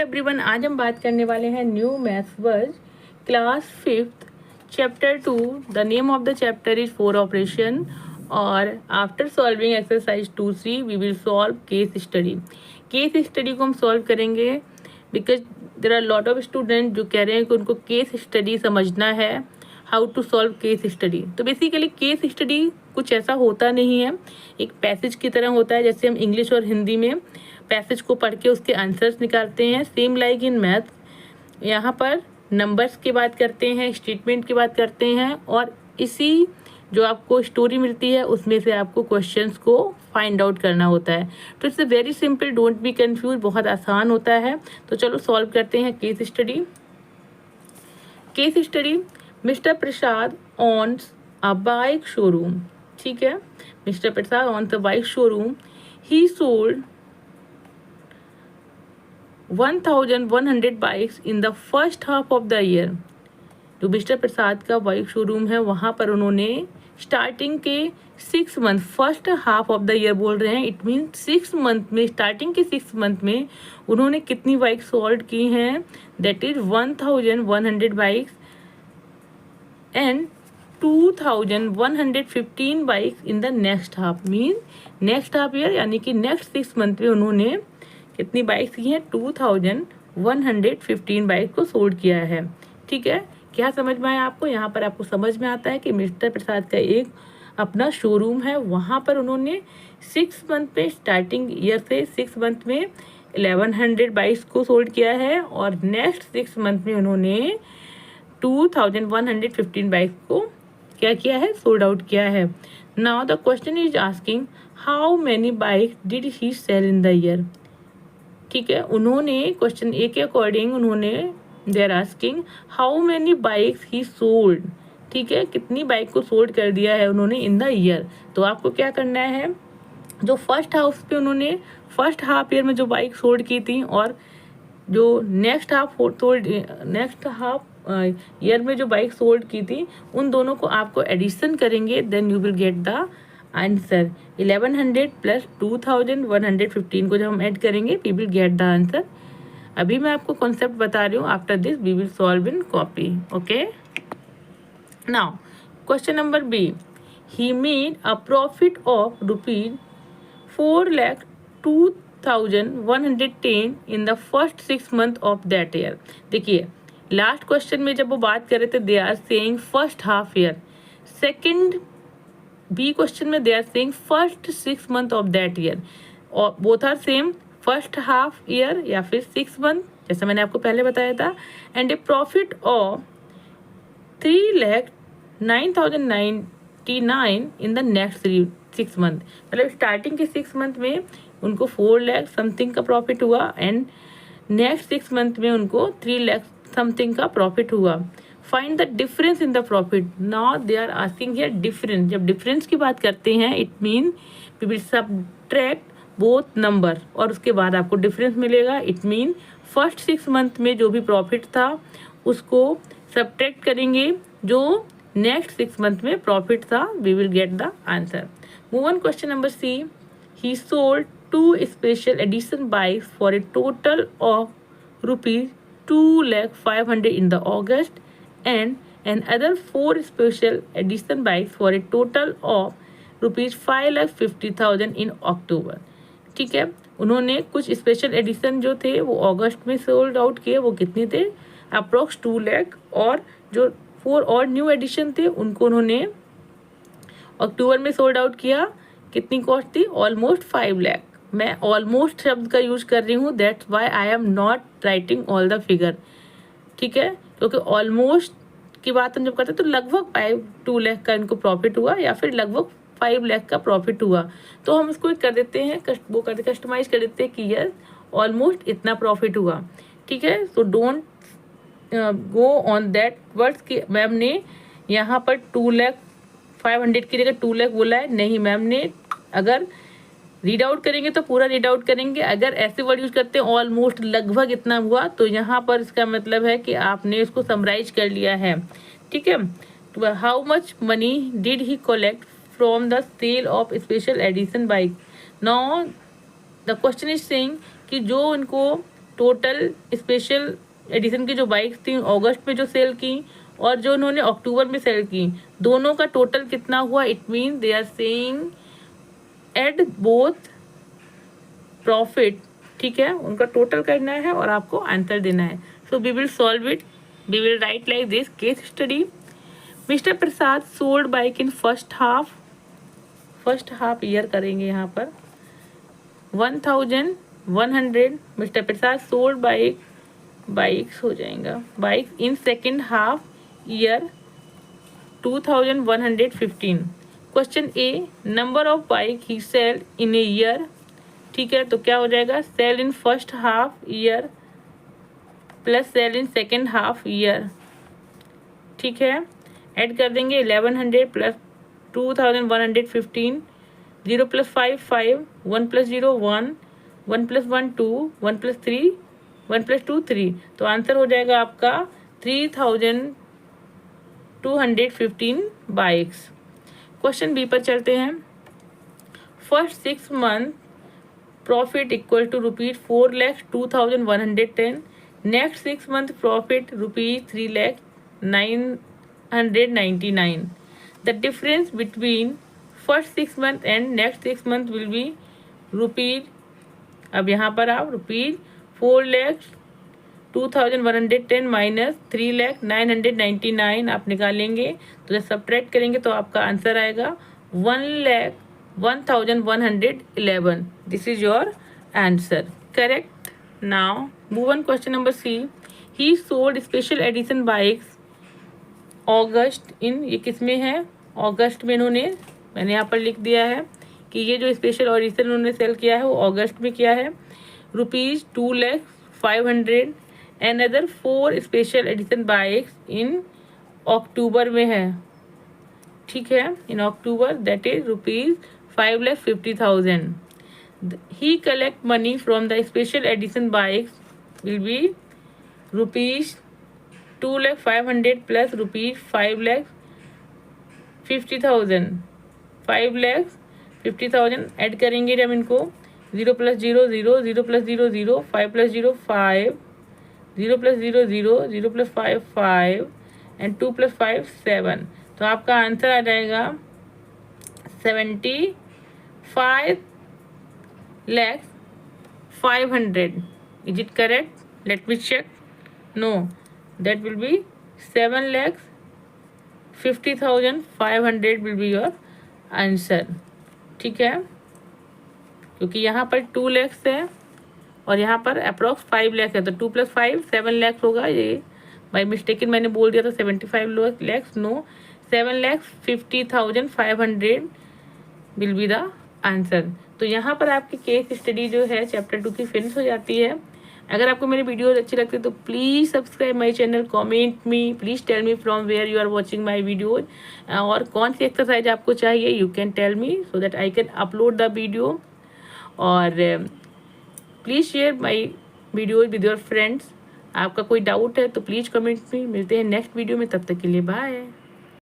Everyone, आज हम बात करने वाले हैं new maths word class 5th chapter 2। The name of the chapter is 4 operation. और after solving exercise 2-3 we will solve case study. Case study को हम सॉल्व करेंगे because there are lot of student जो कह रहे हैं कि उनको केस स्टडी समझना है, how to solve case study. तो बेसिकली केस स्टडी कुछ ऐसा होता नहीं है, एक पैसेज की तरह होता है। जैसे हम इंग्लिश और हिंदी में पैसेज को पढ़ के उसके आंसर्स निकालते हैं, सेम लाइक इन मैथ यहाँ पर नंबर्स की बात करते हैं, स्टेटमेंट की बात करते हैं, और इसी जो आपको स्टोरी मिलती है उसमें से आपको क्वेश्चंस को फाइंड आउट करना होता है। तो it's very simple, don't be confuse, बहुत आसान होता है। तो चलो सॉल्व करते हैं case study. Case study, mister Prasad owns a bike showroom. ठीक है, mister Prasad owns a bike showroom, he sold 1100 bikes in the first half of the year. जो मिस्टर प्रसाद का बाइक शोरूम है वहाँ पर उन्होंने स्टार्टिंग के 6 month, first half of the year बोल रहे हैं, इट मीन 6 मंथ में, स्टार्टिंग के 6 मंथ में उन्होंने कितनी बाइक सोल्ड की हैं, that is 1100 bikes and 2115 bikes in the next half. Mean next half year यानी कि नेक्स्ट 6 मंथ में उन्होंने कितनी बाइक्स की हैं, 2115 बाइक को सोल्ड किया है। ठीक है, क्या समझ में आया आपको? यहाँ पर आपको समझ में आता है कि मिस्टर प्रसाद का एक अपना शोरूम है, वहाँ पर उन्होंने 6 मंथ में, स्टार्टिंग ईयर से 6 मंथ में 1100 बाइक्स को सोल्ड किया है, और नेक्स्ट 6 मंथ में उन्होंने 2115 बाइक्स को क्या किया है, सोल्ड आउट किया है। Now the question is asking how many bikes did he sell in the year. ठीक है, उन्होंने क्वेश्चन ए के अकॉर्डिंग उन्होंने they are asking how many bikes he sold. ठीक है, कितनी बाइक को सोल्ड कर दिया है उन्होंने इन द ईयर। तो आपको क्या करना है, जो फर्स्ट हाफ पे उन्होंने फर्स्ट हाफ ईयर में जो बाइक सोल्ड की थी और जो नेक्स्ट हाफ ईयर में जो बाइक सोल्ड की थी, उन दोनों को आपको एडिशन करेंगे, then you will get the answer. 1100 plus 2115 को जब हम ऐड करेंगे we will get the answer. अभी मैं आपको कॉन्सेप्ट बता रही हूँ, after this we will solve in copy. Okay, now question number B, he made a profit of ₹4,02,110 in the first 6 month of that year. देखिए last question में जब वो बात कर रहे थे they are saying first half year, second B question में they are saying first 6 month of that year, और both are same, first half year या फिर 6 मंथ, जैसा मैंने आपको पहले बताया था। And a profit of 3,09,099 in the next 6 month. मतलब स्टार्टिंग के 6 मंथ में उनको 4 लाख समथिंग का प्रॉफिट हुआ, एंड नेक्स्ट 6 मंथ में उनको 3 लाख समथिंग का प्रॉफिट हुआ। Find the difference in the profit. Now they are asking here difference. जब डिफरेंस की बात करते हैं it mean we will subtract both number, और उसके बाद आपको डिफरेंस मिलेगा। इट मीन फर्स्ट 6 मंथ में जो भी प्रॉफिट था उसको सबट्रैक्ट करेंगे जो नेक्स्ट 6 मंथ में प्रॉफिट था, we will get the answer. Move on question number C, he sold 2 special edition bikes for a total of ₹2,05,000 in the August and another 4 special edition bikes for a total of ₹5,50,000 in October। ठीक है, उन्होंने कुछ special edition जो थे वो अगस्त में sold out किए, वो कितने थे, अप्रोक्स 2 लाख, और जो 4 और न्यू एडिशन थे उनको उन्होंने अक्टूबर में सोल्ड आउट किया। कितनी कॉस्ट थी, ऑलमोस्ट 5 लाख। मैं ऑलमोस्ट शब्द का यूज कर रही हूँ, that's why I am not writing all the figure. ठीक है, क्योंकि ऑलमोस्ट की बात हम जब करते हैं तो लगभग 2 लाख का इनको प्रॉफिट हुआ, या फिर लगभग 5 लाख का प्रॉफिट हुआ। तो हम इसको कर देते हैं, कस्टमाइज कर देते हैं कि यस ऑलमोस्ट इतना प्रॉफिट हुआ। ठीक है, so don't go on that words कि मैम ने यहाँ पर 2,05,000 की जगह 2 लाख बोला है। नहीं, मैम ने अगर रीड आउट करेंगे तो पूरा रीड आउट करेंगे, अगर ऐसे वर्ड यूज करते हैं ऑलमोस्ट लगभग इतना हुआ, तो यहाँ पर इसका मतलब है कि आपने इसको समराइज कर लिया है। ठीक है, how much money did he collect from the sale of special edition bike. Now the question is saying कि जो इनको टोटल स्पेशल एडिशन की जो बाइक्स थी अगस्त में जो सेल की और जो उन्होंने अक्टूबर में सेल की, दोनों का टोटल कितना हुआ। It mean they are saying add both profit, ठीक है, उनका टोटल करना है और आपको आंसर देना है। So we will solve it, we will write like this case study. Mister Prasad sold bike in first half year करेंगे यहाँ पर 1100। मिस्टर प्रसाद सोल्ड बाइक्स हो जाएगा bikes in second half year 2115। Question A, number of bike he sell in a year, ठीक है, तो क्या हो जाएगा, sell in first half year plus sell in second half year, ठीक है, ऐड कर देंगे 1100 plus 2115, 0 plus 5 5, 1 plus 0 1, 1 plus 1 2, 1 plus 3, 1 plus 2 3, तो आंसर हो जाएगा आपका 3215 बाइक्स। क्वेश्चन बी पर चलते हैं। First 6 month profit equal to ₹4,02,110, next 6 month profit ₹3,09,999। The difference between first 6 month and next 6 month will be rupees, अब यहाँ पर आप ₹4,02,110 माइनस 3,09,999 आप निकालेंगे, तो जब सब्ट्रैक्ट करेंगे तो आपका आंसर आएगा 1,01,111। This is your answer, correct. Now move on question number C. He sold special edition bikes August in, ये किस में है, अगस्त में इन्होंने, मैंने यहाँ पर लिख दिया है कि ये जो स्पेशल एडिशन उन्होंने सेल किया है वो अगस्त में किया है, ₹2,05,000। And other 4 special edition bikes in October में है, ठीक है, in October, that is ₹5,50,000। He collect money from the special edition bikes will be ₹2,05,000 plus ₹5,50,000, 5,50,000 add करेंगे जब इनको, 0 plus 0 0, 0 plus 0 0, 5 plus 0 5, 0 plus 0 0, 0 plus 5 5 and 2 plus 5 7, तो आपका आंसर आ जाएगा 75,500,000। Is it correct? Let me check. No, that will be 7,50,500 will be your answer, ठीक है, क्योंकि यहाँ पर 2 लाख है और यहाँ पर अप्रॉक्स 5 लाख है, तो 2 प्लस 5 7 लाख होगा। ये बाई मिस्टेक मैंने बोल दिया था 75 lakh, no, 7,50,500 will be the answer. तो यहाँ पर आपकी केस स्टडी जो है चैप्टर 2 की फिनिश हो जाती है। अगर आपको मेरी वीडियो अच्छी लगती है तो please subscribe my channel, comment me, please tell me from where you are watching my videos, और कौन सी एक्सरसाइज आपको चाहिए you can tell me so that I can upload the video. और please share my videos with your friends. आपका कोई doubt है तो प्लीज़ कमेंट में। मिलते हैं नेक्स्ट वीडियो में, तब तक के लिए बाय।